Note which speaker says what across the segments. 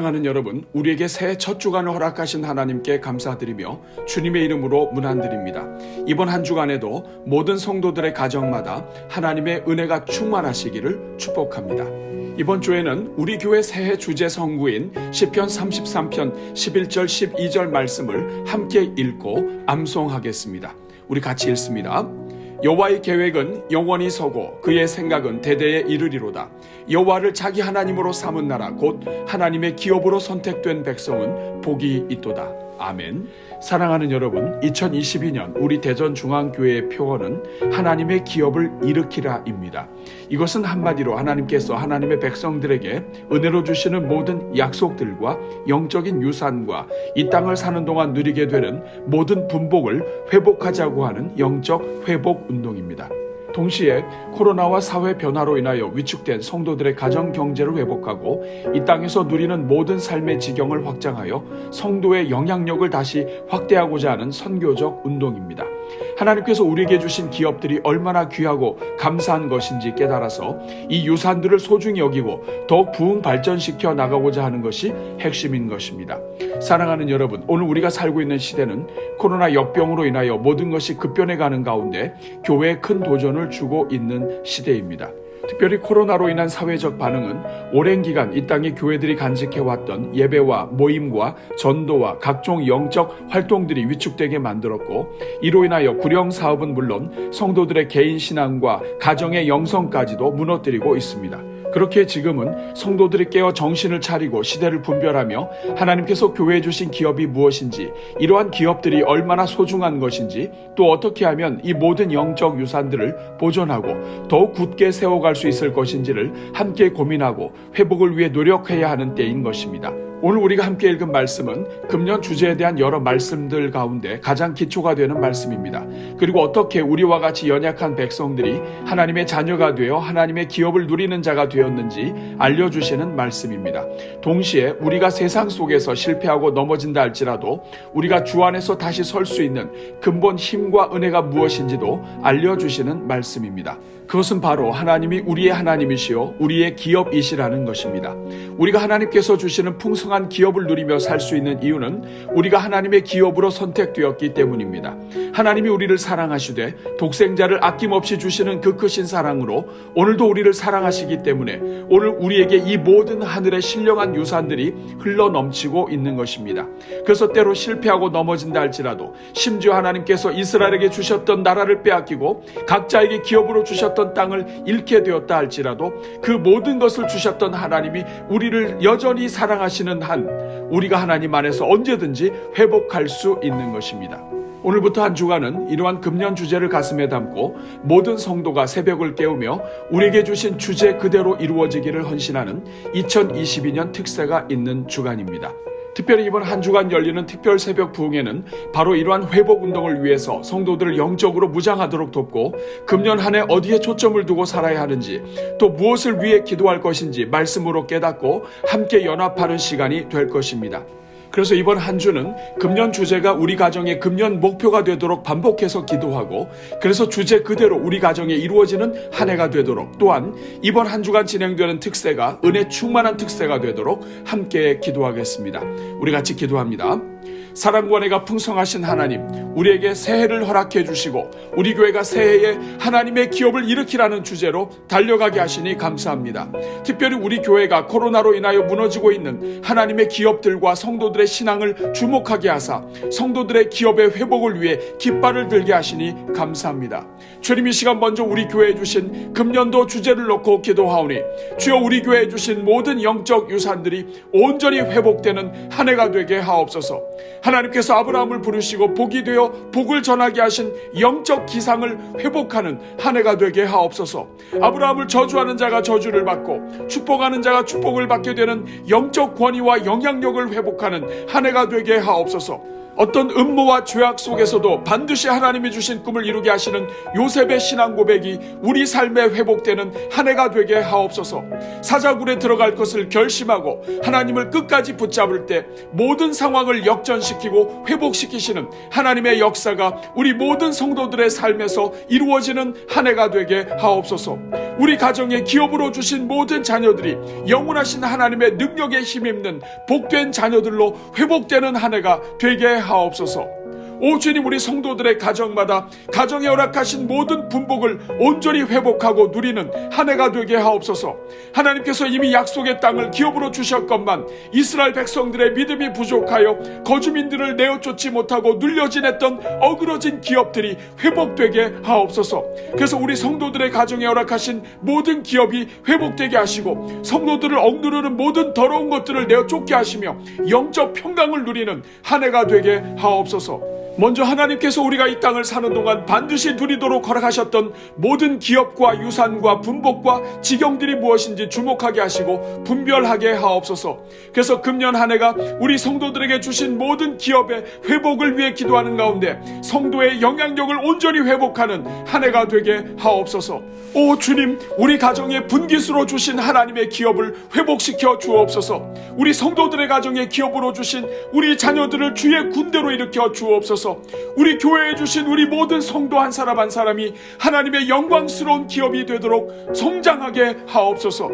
Speaker 1: 사랑하는 여러분, 우리에게 새해 첫 주간을 허락하신 하나님께 감사드리며 주님의 이름으로 문안드립니다. 이번 한 주간에도 모든 성도들의 가정마다 하나님의 은혜가 충만하시기를 축복합니다. 이번 주에는 우리 교회 새해 주제 성구인 시편 33편 11절 12절 말씀을 함께 읽고 암송하겠습니다. 우리 같이 읽습니다. 여호와의 계획은 영원히 서고 그의 생각은 대대에 이르리로다. 여호와를 자기 하나님으로 삼은 나라 곧 하나님의 기업으로 선택된 백성은 복이 있도다. 아멘. 사랑하는 여러분, 2022년 우리 대전중앙교회의 표어는 하나님의 기업을 일으키라입니다. 이것은 한마디로 하나님께서 하나님의 백성들에게 은혜로 주시는 모든 약속들과 영적인 유산과 이 땅을 사는 동안 누리게 되는 모든 분복을 회복하자고 하는 영적 회복 운동입니다. 동시에 코로나와 사회 변화로 인하여 위축된 성도들의 가정 경제를 회복하고 이 땅에서 누리는 모든 삶의 지경을 확장하여 성도의 영향력을 다시 확대하고자 하는 선교적 운동입니다. 하나님께서 우리에게 주신 기업들이 얼마나 귀하고 감사한 것인지 깨달아서 이 유산들을 소중히 여기고 더욱 부흥 발전시켜 나가고자 하는 것이 핵심인 것입니다. 사랑하는 여러분, 오늘 우리가 살고 있는 시대는 코로나 역병으로 인하여 모든 것이 급변해가는 가운데 교회에 큰 도전을 주고 있는 시대입니다. 특별히 코로나로 인한 사회적 반응은 오랜 기간 이 땅의 교회들이 간직해왔던 예배와 모임과 전도와 각종 영적 활동들이 위축되게 만들었고, 이로 인하여 구령 사업은 물론 성도들의 개인 신앙과 가정의 영성까지도 무너뜨리고 있습니다. 그렇게 지금은 성도들이 깨어 정신을 차리고 시대를 분별하며 하나님께서 교회에 주신 기업이 무엇인지, 이러한 기업들이 얼마나 소중한 것인지, 또 어떻게 하면 이 모든 영적 유산들을 보존하고 더욱 굳게 세워갈 수 있을 것인지를 함께 고민하고 회복을 위해 노력해야 하는 때인 것입니다. 오늘 우리가 함께 읽은 말씀은 금년 주제에 대한 여러 말씀들 가운데 가장 기초가 되는 말씀입니다. 그리고 어떻게 우리와 같이 연약한 백성들이 하나님의 자녀가 되어 하나님의 기업을 누리는 자가 되었는지 알려주시는 말씀입니다. 동시에 우리가 세상 속에서 실패하고 넘어진다 할지라도 우리가 주 안에서 다시 설 수 있는 근본 힘과 은혜가 무엇인지도 알려주시는 말씀입니다. 그것은 바로 하나님이 우리의 하나님이시요 우리의 기업이시라는 것입니다. 우리가 하나님께서 주시는 풍성한 기업을 누리며 살 수 있는 이유는 우리가 하나님의 기업으로 선택되었기 때문입니다. 하나님이 우리를 사랑하시되 독생자를 아낌없이 주시는 그 크신 사랑으로 오늘도 우리를 사랑하시기 때문에 오늘 우리에게 이 모든 하늘의 신령한 유산들이 흘러넘치고 있는 것입니다. 그래서 때로 실패하고 넘어진다 할지라도, 심지어 하나님께서 이스라엘에게 주셨던 나라를 빼앗기고 각자에게 기업으로 주셨던 땅을 잃게 되었다 할지라도 그 모든 것을 주셨던 하나님이 우리를 여전히 사랑하시는 한 우리가 하나님 안에서 언제든지 회복할 수 있는 것입니다. 오늘부터 한 주간은 이러한 금년 주제를 가슴에 담고 모든 성도가 새벽을 깨우며 우리에게 주신 주제 그대로 이루어지기를 헌신하는 2022년 특세가 있는 주간입니다. 특별히 이번 한 주간 열리는 특별 새벽 부흥회는 바로 이러한 회복 운동을 위해서 성도들을 영적으로 무장하도록 돕고 금년 한 해 어디에 초점을 두고 살아야 하는지, 또 무엇을 위해 기도할 것인지 말씀으로 깨닫고 함께 연합하는 시간이 될 것입니다. 그래서 이번 한 주는 금년 주제가 우리 가정의 금년 목표가 되도록 반복해서 기도하고, 그래서 주제 그대로 우리 가정에 이루어지는 한 해가 되도록, 또한 이번 한 주간 진행되는 특세가 은혜 충만한 특세가 되도록 함께 기도하겠습니다. 우리 같이 기도합니다. 사랑과 은혜가 풍성하신 하나님, 우리에게 새해를 허락해 주시고 우리 교회가 새해에 하나님의 기업을 일으키라는 주제로 달려가게 하시니 감사합니다. 특별히 우리 교회가 코로나로 인하여 무너지고 있는 하나님의 기업들과 성도들의 신앙을 주목하게 하사 성도들의 기업의 회복을 위해 깃발을 들게 하시니 감사합니다. 주님, 이 시간 먼저 우리 교회에 주신 금년도 주제를 놓고 기도하오니 주여, 우리 교회에 주신 모든 영적 유산들이 온전히 회복되는 한 해가 되게 하옵소서. 하나님께서 아브라함을 부르시고 복이 되어 복을 전하게 하신 영적 기상을 회복하는 한 해가 되게 하옵소서. 아브라함을 저주하는 자가 저주를 받고 축복하는 자가 축복을 받게 되는 영적 권위와 영향력을 회복하는 한 해가 되게 하옵소서. 어떤 음모와 죄악 속에서도 반드시 하나님이 주신 꿈을 이루게 하시는 요셉의 신앙 고백이 우리 삶에 회복되는 한 해가 되게 하옵소서. 사자굴에 들어갈 것을 결심하고 하나님을 끝까지 붙잡을 때 모든 상황을 역전시키고 회복시키시는 하나님의 역사가 우리 모든 성도들의 삶에서 이루어지는 한 해가 되게 하옵소서. 우리 가정에 기업으로 주신 모든 자녀들이 영원하신 하나님의 능력에 힘입는 복된 자녀들로 회복되는 한 해가 되게 하옵소서. 오 주님, 우리 성도들의 가정마다 가정에 허락하신 모든 분복을 온전히 회복하고 누리는 한 해가 되게 하옵소서. 하나님께서 이미 약속의 땅을 기업으로 주셨건만 이스라엘 백성들의 믿음이 부족하여 거주민들을 내어 쫓지 못하고 눌려 지냈던 어그러진 기업들이 회복되게 하옵소서. 그래서 우리 성도들의 가정에 허락하신 모든 기업이 회복되게 하시고 성도들을 억누르는 모든 더러운 것들을 내어 쫓게 하시며 영적 평강을 누리는 한 해가 되게 하옵소서. 먼저 하나님께서 우리가 이 땅을 사는 동안 반드시 누리도록 허락하셨던 모든 기업과 유산과 분복과 지경들이 무엇인지 주목하게 하시고 분별하게 하옵소서. 그래서 금년 한 해가 우리 성도들에게 주신 모든 기업의 회복을 위해 기도하는 가운데 성도의 영향력을 온전히 회복하는 한 해가 되게 하옵소서. 오 주님, 우리 가정에 분깃으로 주신 하나님의 기업을 회복시켜 주옵소서. 우리 성도들의 가정에 기업으로 주신 우리 자녀들을 주의 군대로 일으켜 주옵소서. 우리 교회에 주신 우리 모든 성도 한 사람 한 사람이 하나님의 영광스러운 기업이 되도록 성장하게 하옵소서.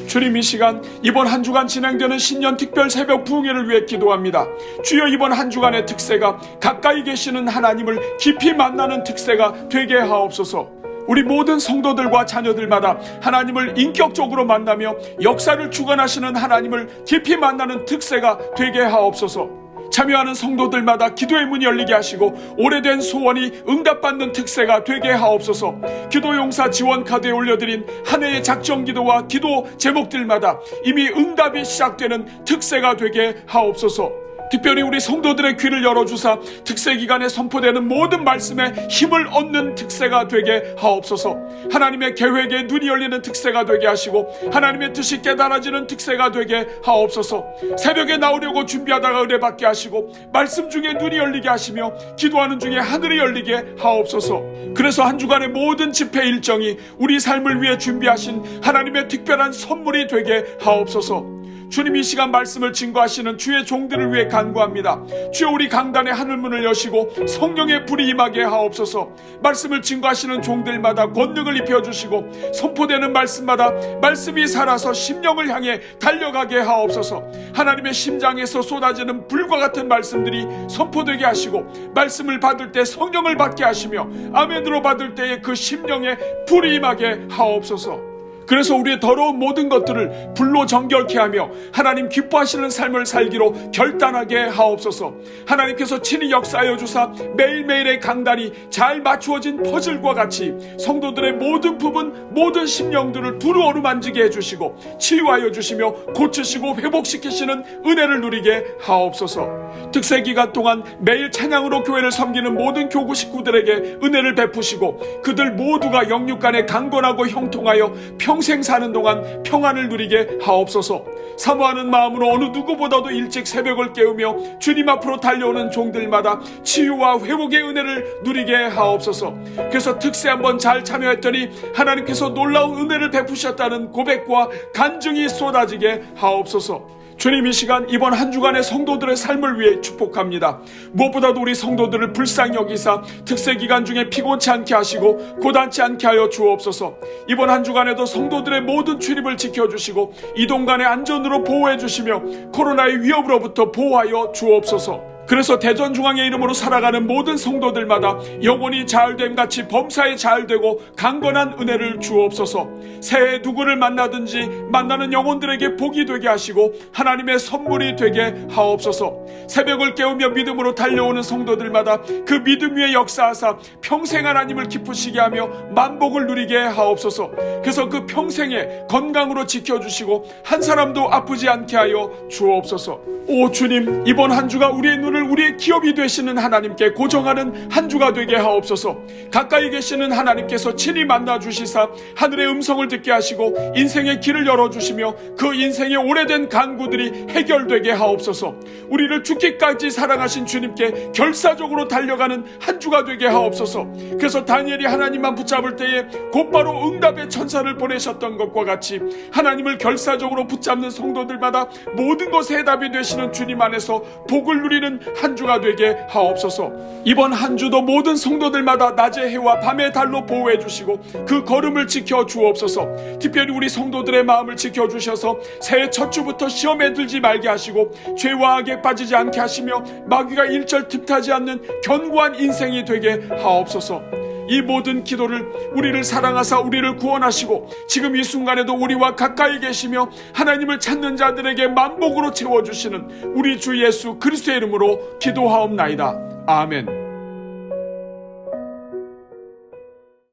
Speaker 1: 주님, 이 시간 이번 한 주간 진행되는 신년 특별 새벽 부흥회를 위해 기도합니다. 주여, 이번 한 주간의 특세가 가까이 계시는 하나님을 깊이 만나는 특세가 되게 하옵소서. 우리 모든 성도들과 자녀들마다 하나님을 인격적으로 만나며 역사를 주관하시는 하나님을 깊이 만나는 특세가 되게 하옵소서. 참여하는 성도들마다 기도의 문이 열리게 하시고 오래된 소원이 응답받는 특세가 되게 하옵소서. 기도용사 지원 카드에 올려드린 한 해의 작정 기도와 기도 제목들마다 이미 응답이 시작되는 특세가 되게 하옵소서. 특별히 우리 성도들의 귀를 열어주사 특세 기간에 선포되는 모든 말씀에 힘을 얻는 특세가 되게 하옵소서. 하나님의 계획에 눈이 열리는 특세가 되게 하시고 하나님의 뜻이 깨달아지는 특세가 되게 하옵소서. 새벽에 나오려고 준비하다가 은혜받게 하시고 말씀 중에 눈이 열리게 하시며 기도하는 중에 하늘이 열리게 하옵소서. 그래서 한 주간의 모든 집회 일정이 우리 삶을 위해 준비하신 하나님의 특별한 선물이 되게 하옵소서. 주님, 이 시간 말씀을 증거하시는 주의 종들을 위해 간구합니다. 주여, 우리 강단의 하늘문을 여시고 성령의 불이 임하게 하옵소서. 말씀을 증거하시는 종들마다 권능을 입혀주시고 선포되는 말씀마다 말씀이 살아서 심령을 향해 달려가게 하옵소서. 하나님의 심장에서 쏟아지는 불과 같은 말씀들이 선포되게 하시고 말씀을 받을 때 성령을 받게 하시며 아멘으로 받을 때에 그 심령에 불이 임하게 하옵소서. 그래서 우리의 더러운 모든 것들을 불로 정결케 하며 하나님 기뻐하시는 삶을 살기로 결단하게 하옵소서. 하나님께서 친히 역사하여 주사 매일매일의 강단이 잘 맞추어진 퍼즐과 같이 성도들의 모든 부분, 모든 심령들을 두루 어루만지게 해주시고 치유하여 주시며 고치시고 회복시키시는 은혜를 누리게 하옵소서. 특세 기간 동안 매일 찬양으로 교회를 섬기는 모든 교구 식구들에게 은혜를 베푸시고 그들 모두가 영육 간에 강건하고 형통하여 평생 사는 동안 평안을 누리게 하옵소서. 사모하는 마음으로 어느 누구보다도 일찍 새벽을 깨우며 주님 앞으로 달려오는 종들마다 치유와 회복의 은혜를 누리게 하옵소서. 그래서 특세 한번 잘 참여했더니 하나님께서 놀라운 은혜를 베푸셨다는 고백과 간증이 쏟아지게 하옵소서. 주님, 이 시간 이번 한 주간의 성도들의 삶을 위해 축복합니다. 무엇보다도 우리 성도들을 불쌍히 여기사 특세 기간 중에 피곤치 않게 하시고 고단치 않게 하여 주옵소서. 이번 한 주간에도 성도들의 모든 출입을 지켜주시고 이동 간의 안전으로 보호해 주시며 코로나의 위협으로부터 보호하여 주옵소서. 그래서 대전중앙의 이름으로 살아가는 모든 성도들마다 영혼이 잘됨 같이 범사에 잘되고 강건한 은혜를 주옵소서. 새해 누구를 만나든지 만나는 영혼들에게 복이 되게 하시고 하나님의 선물이 되게 하옵소서. 새벽을 깨우며 믿음으로 달려오는 성도들마다 그 믿음 위에 역사하사 평생 하나님을 기쁘시게 하며 만복을 누리게 하옵소서. 그래서 그 평생에 건강으로 지켜주시고 한 사람도 아프지 않게 하여 주옵소서. 오 주님, 이번 한 주가 우리의 눈을 우리의 기업이 되시는 하나님께 고정하는 한 주가 되게 하옵소서. 가까이 계시는 하나님께서 친히 만나 주시사 하늘의 음성을 듣게 하시고 인생의 길을 열어주시며 그 인생의 오래된 간구들이 해결되게 하옵소서. 우리를 죽기까지 사랑하신 주님께 결사적으로 달려가는 한 주가 되게 하옵소서. 그래서 다니엘이 하나님만 붙잡을 때에 곧바로 응답의 천사를 보내셨던 것과 같이 하나님을 결사적으로 붙잡는 성도들마다 모든 것에 해답이 되시는 주님 안에서 복을 누리는 한 주가 되게 하옵소서. 이번 한 주도 모든 성도들마다 낮의 해와 밤의 달로 보호해 주시고 그 걸음을 지켜 주옵소서. 특별히 우리 성도들의 마음을 지켜 주셔서 새해 첫 주부터 시험에 들지 말게 하시고 죄와 악에 빠지지 않게 하시며 마귀가 일절 틈타지 않는 견고한 인생이 되게 하옵소서. 이 모든 기도를 우리를 사랑하사 우리를 구원하시고 지금 이 순간에도 우리와 가까이 계시며 하나님을 찾는 자들에게 만복으로 채워주시는 우리 주 예수 그리스도의 이름으로 기도하옵나이다. 아멘.